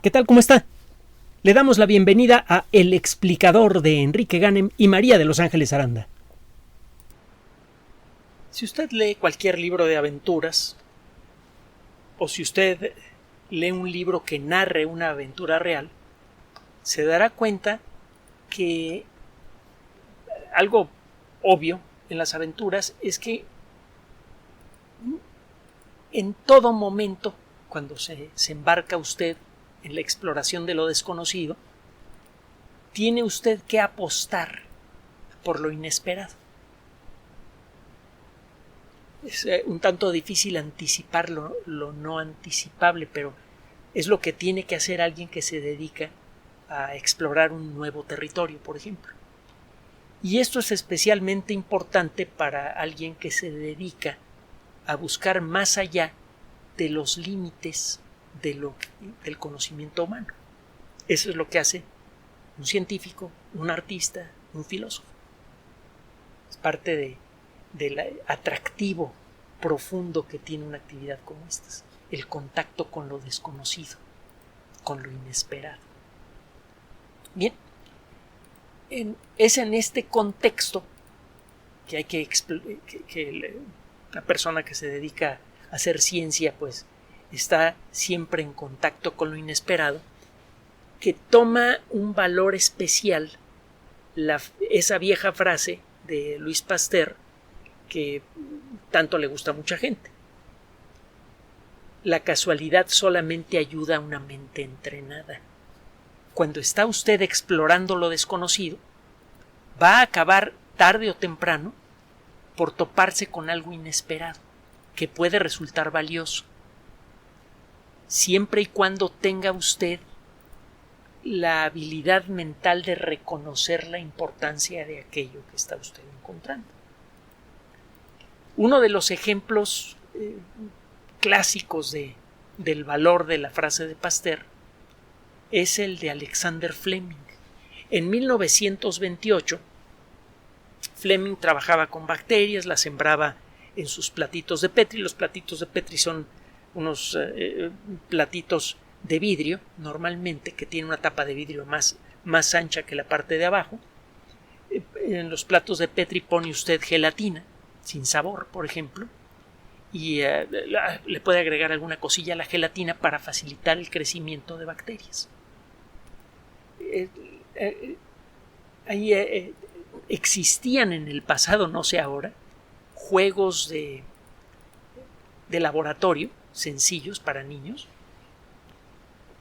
¿Qué tal? ¿Cómo está? Le damos la bienvenida a El Explicador de Enrique Ganem y María de Los Ángeles Aranda. Si usted lee cualquier libro de aventuras, o si usted lee un libro que narre una aventura real, se dará cuenta que algo obvio en las aventuras es que en todo momento, cuando se embarca usted en la exploración de lo desconocido, tiene usted que apostar por lo inesperado. Es un tanto difícil anticipar lo no anticipable, pero es lo que tiene que hacer alguien que se dedica a explorar un nuevo territorio, por ejemplo. Y esto es especialmente importante para alguien que se dedica a buscar más allá de los límites del conocimiento humano. Eso es lo que hace un científico, un artista, un filósofo. Es parte del atractivo profundo que tiene una actividad como esta, el contacto con lo desconocido, con lo inesperado. Bien, es en este contexto que hay que la persona que se dedica a hacer ciencia, pues, está siempre en contacto con lo inesperado, que toma un valor especial esa vieja frase de Louis Pasteur que tanto le gusta a mucha gente. La casualidad solamente ayuda a una mente entrenada. Cuando está usted explorando lo desconocido, va a acabar tarde o temprano por toparse con algo inesperado que puede resultar valioso, siempre y cuando tenga usted la habilidad mental de reconocer la importancia de aquello que está usted encontrando. Uno de los ejemplos clásicos del valor de la frase de Pasteur es el de Alexander Fleming. En 1928, Fleming trabajaba con bacterias, las sembraba en sus platitos de Petri. Los platitos de Petri son unos platitos de vidrio, normalmente, que tienen una tapa de vidrio más ancha que la parte de abajo. En los platos de Petri pone usted gelatina, sin sabor, por ejemplo, y le puede agregar alguna cosilla a la gelatina para facilitar el crecimiento de bacterias. Existían en el pasado, no sé ahora, juegos de laboratorio sencillos para niños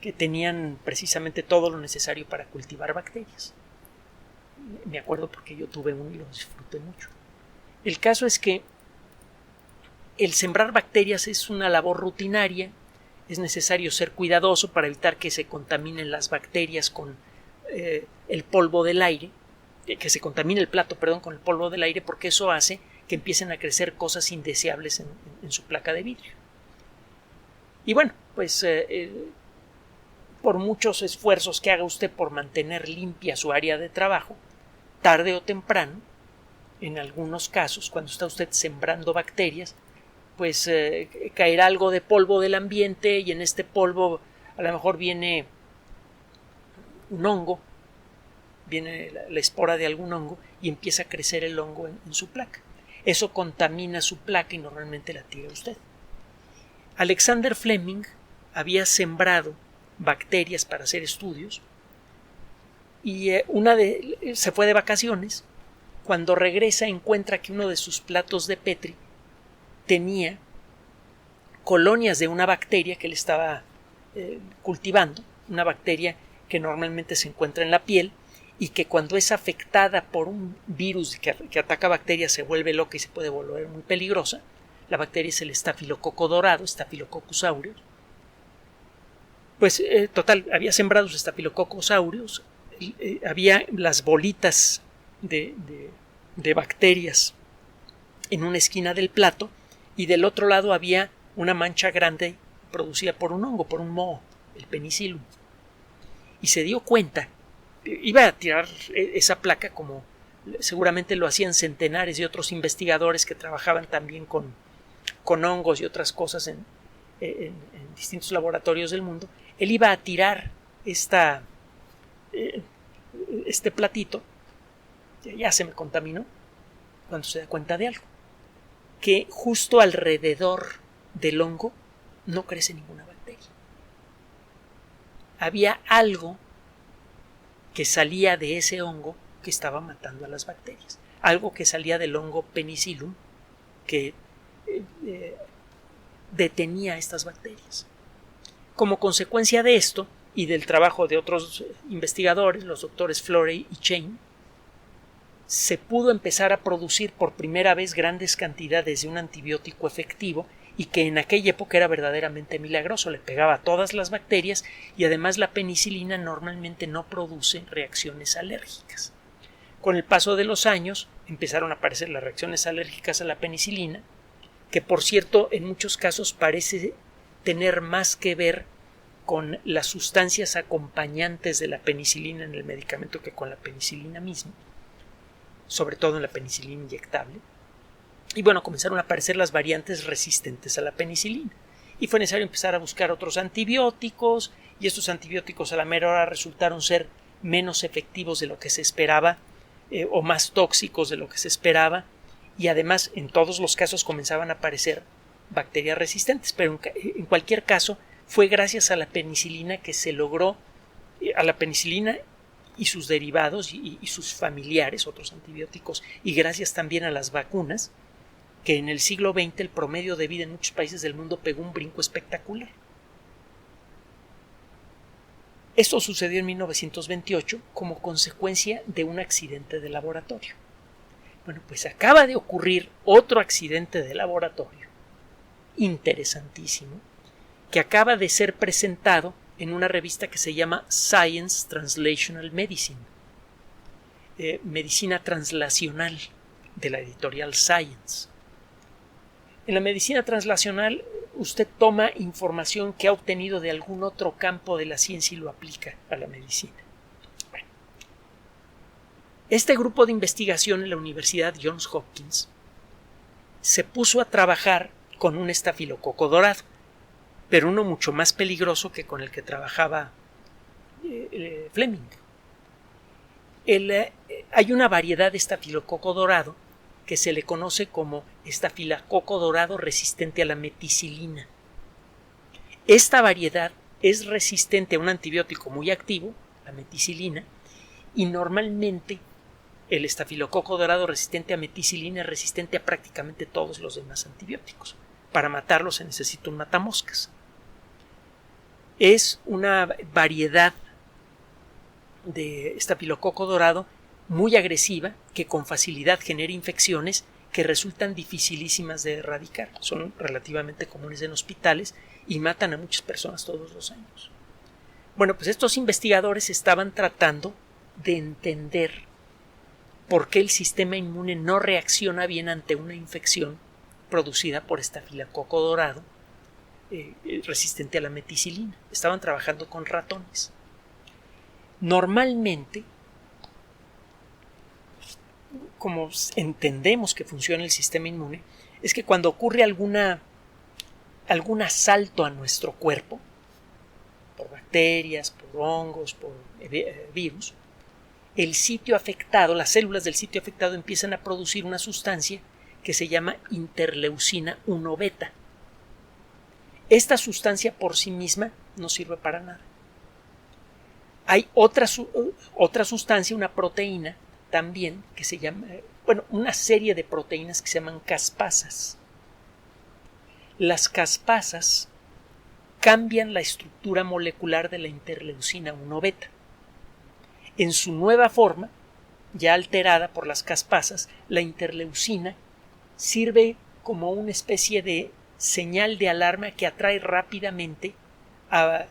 que tenían precisamente todo lo necesario para cultivar bacterias. Me acuerdo porque yo tuve uno y lo disfruté mucho. El caso es que el sembrar bacterias es una labor rutinaria. Es necesario ser cuidadoso para evitar que se contaminen las bacterias con el polvo del aire, que se contamine el plato, con el polvo del aire, porque eso hace que empiecen a crecer cosas indeseables en su placa de vidrio. Y bueno, pues por muchos esfuerzos que haga usted por mantener limpia su área de trabajo, tarde o temprano, en algunos casos, cuando está usted sembrando bacterias, pues caerá algo de polvo del ambiente, y en este polvo a lo mejor viene un hongo, viene la espora de algún hongo, y empieza a crecer el hongo en su placa. Eso contamina su placa y normalmente la tira usted. Alexander Fleming había sembrado bacterias para hacer estudios, y se fue de vacaciones. Cuando regresa encuentra que uno de sus platos de Petri tenía colonias de una bacteria que él estaba cultivando, una bacteria que normalmente se encuentra en la piel y que cuando es afectada por un virus que ataca bacterias se vuelve loca y se puede volver muy peligrosa. La bacteria es el estafilococo dorado, Staphylococcus aureus. Pues total, había sembrado sus Staphylococcus aureus, había las bolitas de bacterias en una esquina del plato, y del otro lado había una mancha grande producida por un hongo, por un moho, el penicillium. Y se dio cuenta, iba a tirar esa placa como seguramente lo hacían centenares de otros investigadores que trabajaban también con hongos y otras cosas en distintos laboratorios del mundo. Él iba a tirar este platito, ya se me contaminó, cuando se da cuenta de algo, que justo alrededor del hongo no crece ninguna bacteria. Había algo que salía de ese hongo que estaba matando a las bacterias, algo que salía del hongo Penicillium que detenía a estas bacterias. Como consecuencia de esto y del trabajo de otros investigadores, los doctores Florey y Chain, se pudo empezar a producir por primera vez grandes cantidades de un antibiótico efectivo y que en aquella época era verdaderamente milagroso, le pegaba a todas las bacterias y además la penicilina normalmente no produce reacciones alérgicas. Con el paso de los años empezaron a aparecer las reacciones alérgicas a la penicilina, que por cierto en muchos casos parece tener más que ver con las sustancias acompañantes de la penicilina en el medicamento que con la penicilina misma, sobre todo en la penicilina inyectable. Y bueno, comenzaron a aparecer las variantes resistentes a la penicilina y fue necesario empezar a buscar otros antibióticos, y estos antibióticos a la mera hora resultaron ser menos efectivos de lo que se esperaba, o más tóxicos de lo que se esperaba, y además en todos los casos comenzaban a aparecer bacterias resistentes, pero en cualquier caso fue gracias a la penicilina que se logró, a la penicilina y sus derivados y sus familiares, otros antibióticos, y gracias también a las vacunas, que en el siglo XX el promedio de vida en muchos países del mundo pegó un brinco espectacular. Esto sucedió en 1928 como consecuencia de un accidente de laboratorio. Bueno, pues acaba de ocurrir otro accidente de laboratorio interesantísimo que acaba de ser presentado en una revista que se llama Science Translational Medicine, medicina translacional, de la editorial Science. En la medicina translacional usted toma información que ha obtenido de algún otro campo de la ciencia y lo aplica a la medicina. Bueno, este grupo de investigación en la Universidad Johns Hopkins se puso a trabajar con un estafilococo dorado, pero uno mucho más peligroso que con el que trabajaba Fleming. Hay una variedad de estafilococo dorado que se le conoce como estafilococo dorado resistente a la meticilina. Esta variedad es resistente a un antibiótico muy activo, la meticilina, y normalmente el estafilococo dorado resistente a meticilina es resistente a prácticamente todos los demás antibióticos. Para matarlo se necesita un matamoscas. Es una variedad de estafilococo dorado muy agresiva que con facilidad genera infecciones que resultan dificilísimas de erradicar. Son relativamente comunes en hospitales y matan a muchas personas todos los años. Bueno, pues estos investigadores estaban tratando de entender por qué el sistema inmune no reacciona bien ante una infección producida por estafilococo dorado resistente a la meticilina. Estaban trabajando con ratones. Normalmente, como entendemos que funciona el sistema inmune, es que cuando ocurre algún asalto a nuestro cuerpo, por bacterias, por hongos, por virus, el sitio afectado, las células del sitio afectado empiezan a producir una sustancia que se llama interleucina 1 beta. Esta sustancia por sí misma no sirve para nada. Hay otra sustancia, una proteína también que se llama, una serie de proteínas que se llaman caspasas. Las caspasas cambian la estructura molecular de la interleucina 1 beta. En su nueva forma, ya alterada por las caspasas, la interleucina sirve como una especie de señal de alarma que atrae rápidamente a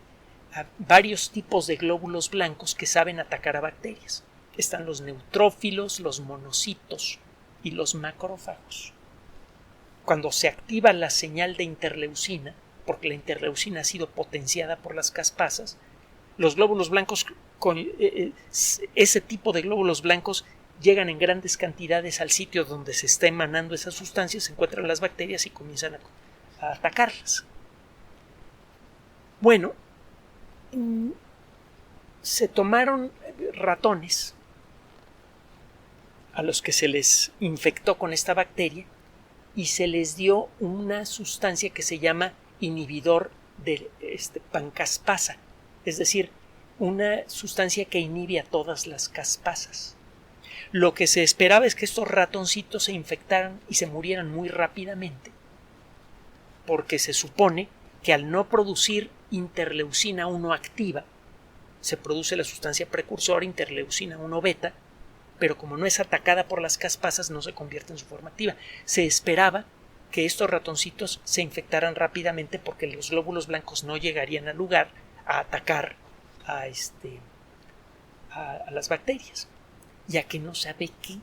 varios tipos de glóbulos blancos que saben atacar a bacterias. Están los neutrófilos, los monocitos y los macrófagos. Cuando se activa la señal de interleucina, porque la interleucina ha sido potenciada por las caspasas, los glóbulos blancos, ese tipo de glóbulos blancos llegan en grandes cantidades al sitio donde se está emanando esa sustancia, se encuentran las bacterias y comienzan a atacarlas. Bueno, se tomaron ratones a los que se les infectó con esta bacteria y se les dio una sustancia que se llama inhibidor de pancaspasa, es decir, una sustancia que inhibe a todas las caspasas. Lo que se esperaba es que estos ratoncitos se infectaran y se murieran muy rápidamente, porque se supone que al no producir interleucina 1 activa, se produce la sustancia precursora interleucina 1 beta, pero como no es atacada por las caspasas no se convierte en su forma activa. Se esperaba que estos ratoncitos se infectaran rápidamente porque los glóbulos blancos no llegarían al lugar a atacar a las bacterias. Ya que no sabe qué,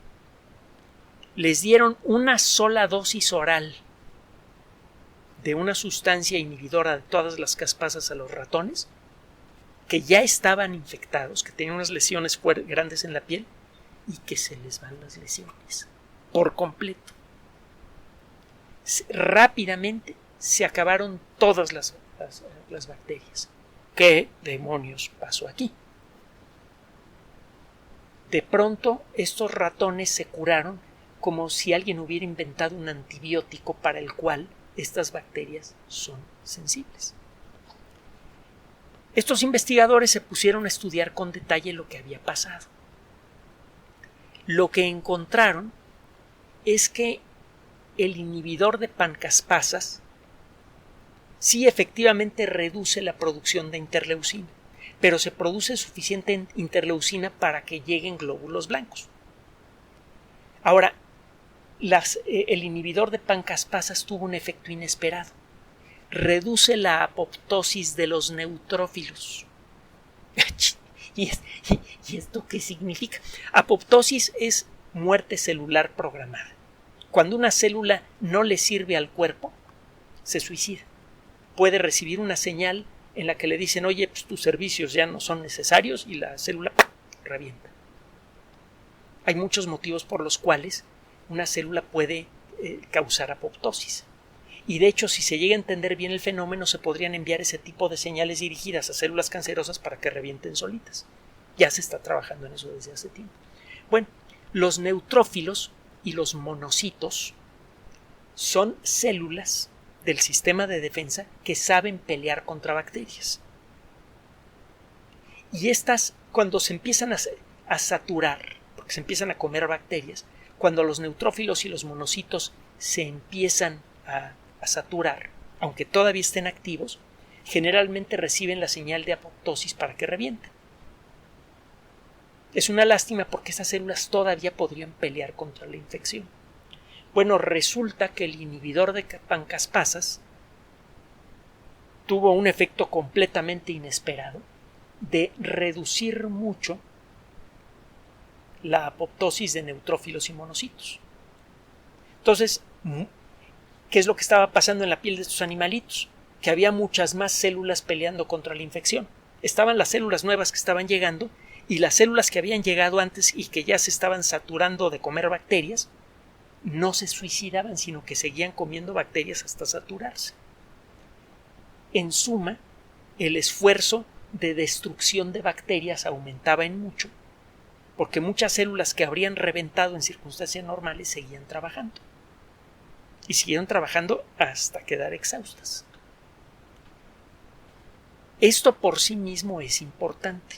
les dieron una sola dosis oral de una sustancia inhibidora de todas las caspasas a los ratones que ya estaban infectados, que tenían unas lesiones grandes en la piel y que se les van las lesiones por completo. Rápidamente se acabaron todas las bacterias. ¿Qué demonios pasó aquí? De pronto estos ratones se curaron como si alguien hubiera inventado un antibiótico para el cual estas bacterias son sensibles. Estos investigadores se pusieron a estudiar con detalle lo que había pasado. Lo que encontraron es que el inhibidor de pancaspasas sí efectivamente reduce la producción de interleucina, pero se produce suficiente interleucina para que lleguen glóbulos blancos. Ahora, el inhibidor de pancaspasas tuvo un efecto inesperado. Reduce la apoptosis de los neutrófilos. ¿Y esto qué significa? Apoptosis es muerte celular programada. Cuando una célula no le sirve al cuerpo, se suicida. Puede recibir una señal en la que le dicen, oye, pues tus servicios ya no son necesarios, y la célula revienta. Hay muchos motivos por los cuales una célula puede causar apoptosis. Y de hecho, si se llega a entender bien el fenómeno, se podrían enviar ese tipo de señales dirigidas a células cancerosas para que revienten solitas. Ya se está trabajando en eso desde hace tiempo. Bueno, los neutrófilos y los monocitos son células del sistema de defensa que saben pelear contra bacterias. Y estas, cuando se empiezan a saturar, porque se empiezan a comer bacterias, cuando los neutrófilos y los monocitos se empiezan a saturar, aunque todavía estén activos, generalmente reciben la señal de apoptosis para que revienten. Es una lástima porque esas células todavía podrían pelear contra la infección. Bueno, resulta que el inhibidor de pancaspasas tuvo un efecto completamente inesperado de reducir mucho la apoptosis de neutrófilos y monocitos. Entonces, ¿qué es lo que estaba pasando en la piel de estos animalitos? Que había muchas más células peleando contra la infección. Estaban las células nuevas que estaban llegando y las células que habían llegado antes y que ya se estaban saturando de comer bacterias no se suicidaban, sino que seguían comiendo bacterias hasta saturarse. En suma, el esfuerzo de destrucción de bacterias aumentaba en mucho, porque muchas células que habrían reventado en circunstancias normales seguían trabajando. Y siguieron trabajando hasta quedar exhaustas. Esto por sí mismo es importante.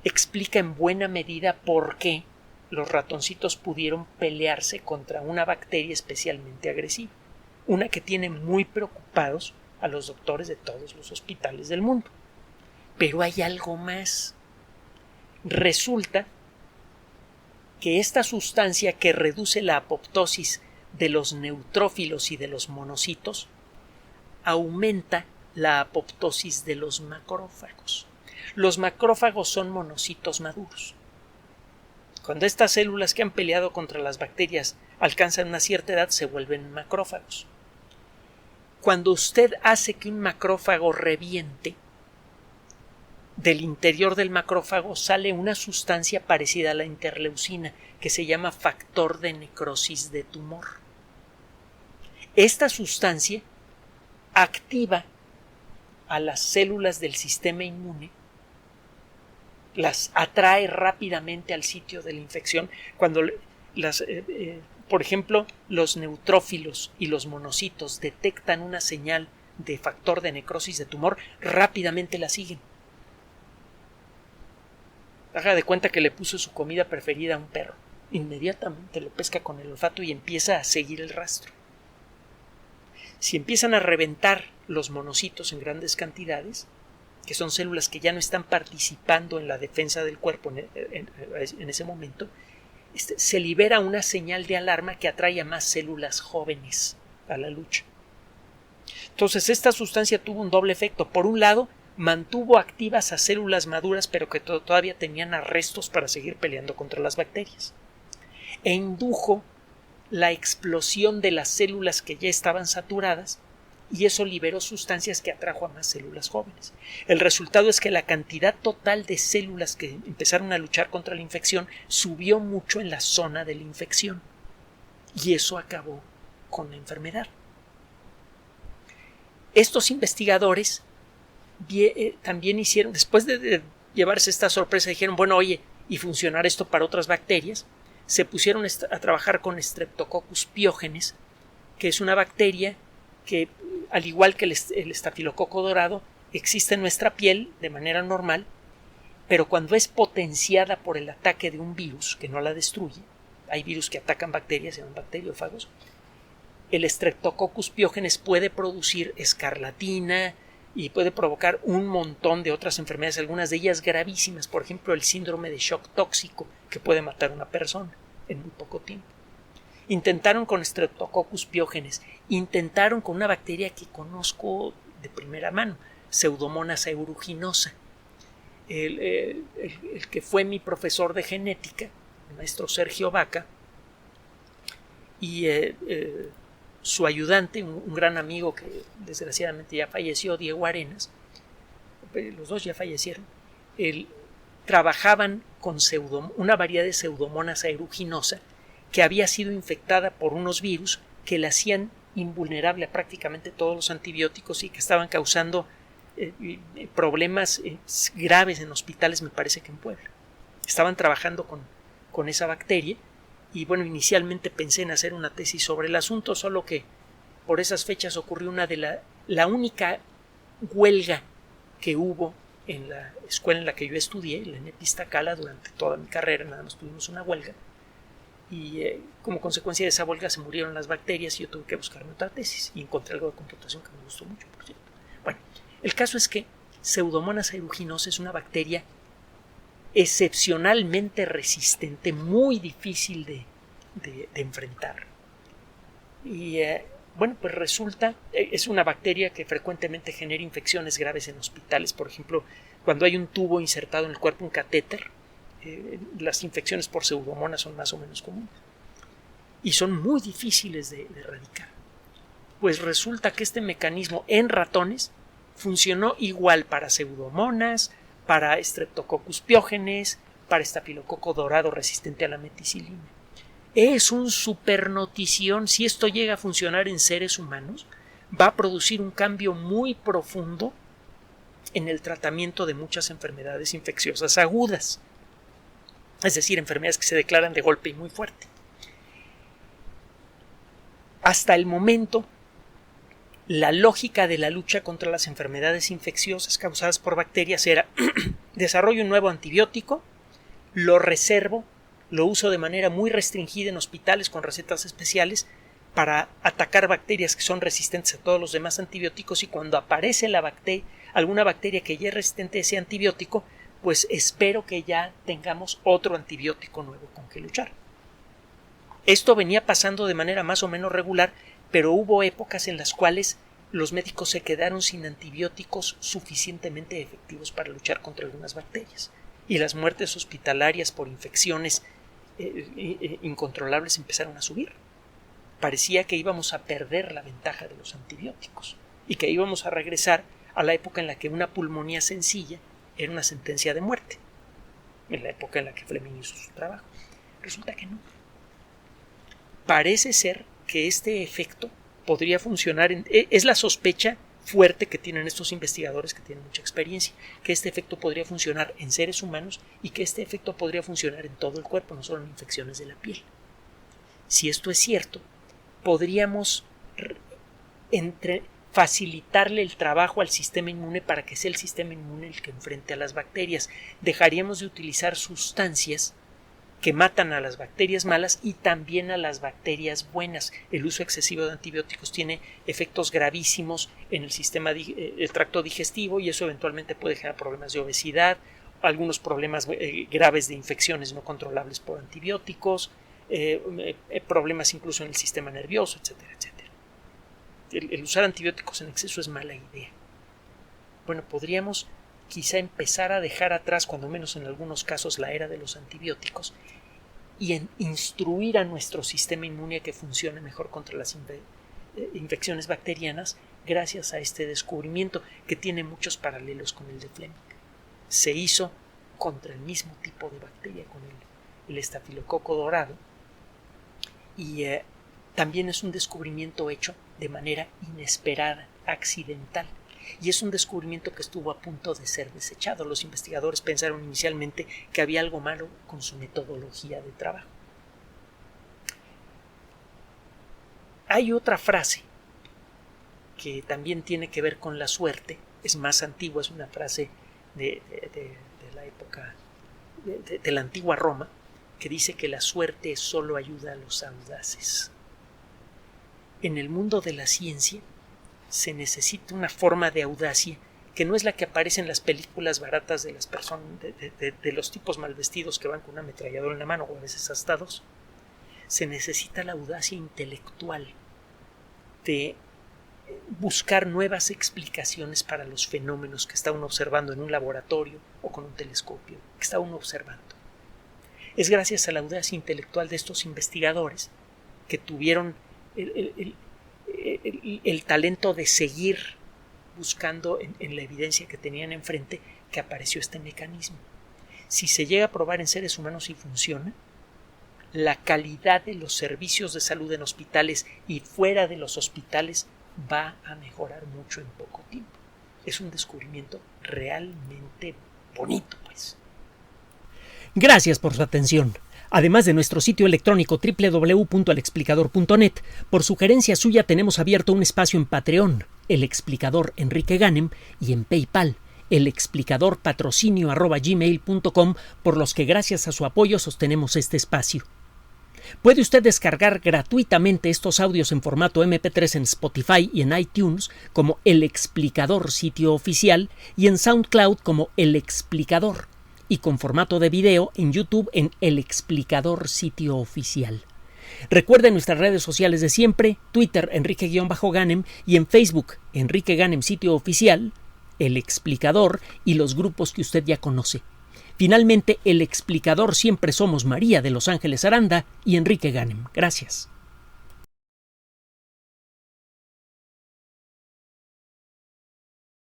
Explica en buena medida por qué los ratoncitos pudieron pelearse contra una bacteria especialmente agresiva, una que tiene muy preocupados a los doctores de todos los hospitales del mundo. Pero hay algo más. Resulta que esta sustancia que reduce la apoptosis de los neutrófilos y de los monocitos aumenta la apoptosis de los macrófagos. Los macrófagos son monocitos maduros. Cuando estas células que han peleado contra las bacterias alcanzan una cierta edad, se vuelven macrófagos. Cuando usted hace que un macrófago reviente, del interior del macrófago sale una sustancia parecida a la interleucina que se llama factor de necrosis de tumor. Esta sustancia activa a las células del sistema inmune las atrae rápidamente al sitio de la infección. Cuando por ejemplo, los neutrófilos y los monocitos detectan una señal de factor de necrosis de tumor, rápidamente la siguen. Haga de cuenta que le puso su comida preferida a un perro. Inmediatamente lo pesca con el olfato y empieza a seguir el rastro. Si empiezan a reventar los monocitos en grandes cantidades, que son células que ya no están participando en la defensa del cuerpo en ese momento, se libera una señal de alarma que atrae a más células jóvenes a la lucha. Entonces, esta sustancia tuvo un doble efecto. Por un lado, mantuvo activas a células maduras, pero que todavía tenían arrestos para seguir peleando contra las bacterias. E indujo la explosión de las células que ya estaban saturadas, y eso liberó sustancias que atrajo a más células jóvenes. El resultado es que la cantidad total de células que empezaron a luchar contra la infección subió mucho en la zona de la infección, y eso acabó con la enfermedad. Estos investigadores también hicieron, después de llevarse esta sorpresa, dijeron, bueno, oye, y funcionar esto para otras bacterias, se pusieron a trabajar con Streptococcus pyogenes, que es una bacteria que, al igual que el estafilococo dorado, existe en nuestra piel de manera normal, pero cuando es potenciada por el ataque de un virus que no la destruye, hay virus que atacan bacterias, se llaman bacteriófagos, el Streptococcus pyogenes puede producir escarlatina y puede provocar un montón de otras enfermedades, algunas de ellas gravísimas, por ejemplo el síndrome de shock tóxico, que puede matar a una persona en muy poco tiempo. Intentaron con Streptococcus pyogenes, intentaron con una bacteria que conozco de primera mano, Pseudomonas aeruginosa. El que fue mi profesor de genética, el maestro Sergio Vaca, y su ayudante, un gran amigo que desgraciadamente ya falleció, Diego Arenas, los dos ya fallecieron, trabajaban con una variedad de Pseudomonas aeruginosa que había sido infectada por unos virus que la hacían invulnerable a prácticamente todos los antibióticos y que estaban causando problemas graves en hospitales, me parece que en Puebla. Estaban trabajando con esa bacteria y bueno, inicialmente pensé en hacer una tesis sobre el asunto, solo que por esas fechas ocurrió la única huelga que hubo en la escuela en la que yo estudié, la ENEP Iztacala, durante toda mi carrera, nada más tuvimos una huelga. Y como consecuencia de esa huelga se murieron las bacterias y yo tuve que buscarme otra tesis y encontré algo de computación que me gustó mucho, por cierto. Bueno, el caso es que Pseudomonas aeruginosa es una bacteria excepcionalmente resistente, muy difícil de enfrentar. Y bueno, pues resulta, es una bacteria que frecuentemente genera infecciones graves en hospitales. Por ejemplo, cuando hay un tubo insertado en el cuerpo, un catéter, las infecciones por Pseudomonas son más o menos comunes y son muy difíciles de erradicar. Pues resulta que este mecanismo en ratones funcionó igual para Pseudomonas, para Streptococcus pyogenes, para estafilococo dorado resistente a la meticilina. Es un super notición. Si esto llega a funcionar en seres humanos, va a producir un cambio muy profundo en el tratamiento de muchas enfermedades infecciosas agudas, es decir, enfermedades que se declaran de golpe y muy fuerte. Hasta el momento, la lógica de la lucha contra las enfermedades infecciosas causadas por bacterias era desarrollo un nuevo antibiótico, lo reservo, lo uso de manera muy restringida en hospitales con recetas especiales para atacar bacterias que son resistentes a todos los demás antibióticos, y cuando aparece alguna bacteria que ya es resistente a ese antibiótico, pues espero que ya tengamos otro antibiótico nuevo con que luchar. Esto venía pasando de manera más o menos regular, pero hubo épocas en las cuales los médicos se quedaron sin antibióticos suficientemente efectivos para luchar contra algunas bacterias, y las muertes hospitalarias por infecciones incontrolables empezaron a subir. Parecía que íbamos a perder la ventaja de los antibióticos y que íbamos a regresar a la época en la que una pulmonía sencilla era una sentencia de muerte, en la época en la que Fleming hizo su trabajo. Resulta que no. Parece ser que este efecto podría funcionar, es la sospecha fuerte que tienen estos investigadores que tienen mucha experiencia, que este efecto podría funcionar en seres humanos y que este efecto podría funcionar en todo el cuerpo, no solo en infecciones de la piel. Si esto es cierto, podríamos facilitarle el trabajo al sistema inmune para que sea el sistema inmune el que enfrente a las bacterias. Dejaríamos de utilizar sustancias que matan a las bacterias malas y también a las bacterias buenas. El uso excesivo de antibióticos tiene efectos gravísimos en el sistema el tracto digestivo, y eso eventualmente puede generar problemas de obesidad, algunos problemas graves de infecciones no controlables por antibióticos, problemas incluso en el sistema nervioso, etcétera, etcétera. El usar antibióticos en exceso es mala idea. Bueno, podríamos quizá empezar a dejar atrás, cuando menos en algunos casos, la era de los antibióticos y instruir a nuestro sistema inmune a que funcione mejor contra las infecciones bacterianas gracias a este descubrimiento que tiene muchos paralelos con el de Fleming. Se hizo contra el mismo tipo de bacteria, con el estafilococo dorado, y también es un descubrimiento hecho de manera inesperada, accidental. Y es un descubrimiento que estuvo a punto de ser desechado. Los investigadores pensaron inicialmente que había algo malo con su metodología de trabajo. Hay otra frase que también tiene que ver con la suerte. Es más antigua, es una frase de la época de la antigua Roma, que dice que la suerte solo ayuda a los audaces. En el mundo de la ciencia se necesita una forma de audacia que no es la que aparece en las películas baratas de las personas, de los tipos mal vestidos que van con una ametralladora en la mano, o a veces hasta dos. Se necesita la audacia intelectual de buscar nuevas explicaciones para los fenómenos que está uno observando en un laboratorio o con un telescopio, que está uno observando. Es gracias a la audacia intelectual de estos investigadores que tuvieron el talento de seguir buscando en la evidencia que tenían enfrente, que apareció este mecanismo. Si se llega a probar en seres humanos y funciona, la calidad de los servicios de salud en hospitales y fuera de los hospitales va a mejorar mucho en poco tiempo. Es un descubrimiento realmente bonito, pues. Gracias por su atención. Además de nuestro sitio electrónico www.alexplicador.net, por sugerencia suya tenemos abierto un espacio en Patreon, El Explicador Enrique Ganem, y en PayPal, elexplicadorpatrocinio@gmail.com, por los que gracias a su apoyo sostenemos este espacio. Puede usted descargar gratuitamente estos audios en formato MP3 en Spotify y en iTunes como El Explicador sitio oficial, y en SoundCloud como El Explicador, y con formato de video en YouTube en El Explicador sitio oficial. Recuerde nuestras redes sociales de siempre: Twitter Enrique-Ganem, y en Facebook Enrique Ganem sitio oficial, El Explicador y los grupos que usted ya conoce. Finalmente, El Explicador siempre somos María de Los Ángeles Aranda y Enrique Ganem. Gracias.